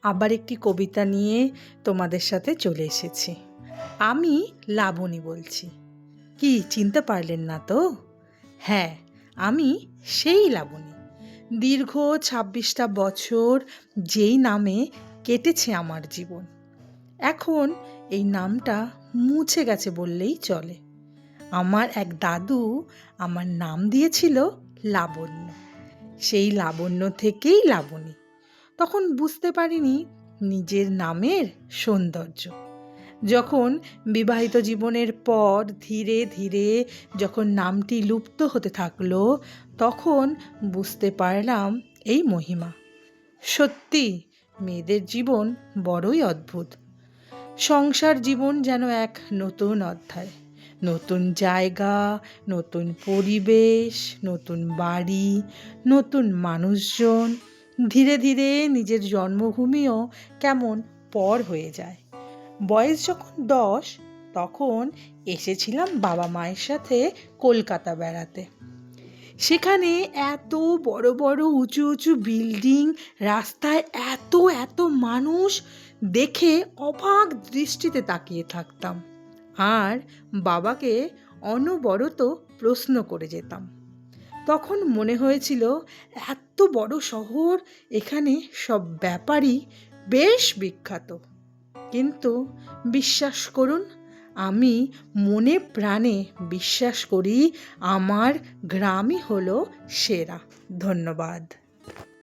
আবার একটি কবিতা নিয়ে তোমাদের সাথে চলে এসেছি। আমি লাবণী বলছি। কি চিনতে পারলেন না তো? হ্যাঁ, আমি সেই লাবণী। দীর্ঘ ২৬টা বছর যেই নামে কেটেছে আমার জীবন, এখন এই নামটা মুছে গেছে বললেই চলে। আমার এক দাদু আমার নাম দিয়েছিল লাবণ্য। সেই লাবণ্য থেকেই লাবণী। তখন বুঝতে পারিনি নিজের নামের সৌন্দর্য। যখন বিবাহিত জীবনের পর ধীরে ধীরে যখন নামটি লুপ্ত হতে থাকলো, তখন বুঝতে পারলাম এই মহিমা। সত্যি মেয়েদের জীবন বড়ই অদ্ভুত। সংসার জীবন যেন এক নতুন অধ্যায়, নতুন জায়গা, নতুন পরিবেশ, নতুন বাড়ি, নতুন মানুষজন। ধীরে ধীরে নিজের জন্মভূমিও কেমন পর হয়ে যায়। বয়স যখন 10, তখন এসেছিলাম বাবা মায়ের সাথে কলকাতা বেড়াতে। সেখানে এত বড় বড় উঁচু উঁচু বিল্ডিং, রাস্তায় এত এত মানুষ দেখে অবাক দৃষ্টিতে তাকিয়ে থাকতাম আর বাবাকে অনবরত প্রশ্ন করে যেতাম। তখন মনে হয়েছিল এত বড় শহর, এখানে সব ব্যাপারই বেশ বিখ্যাত। কিন্তু বিশ্বাস করুন, আমি মনে প্রাণে বিশ্বাস করি আমার গ্রামই হলো সেরা। ধন্যবাদ।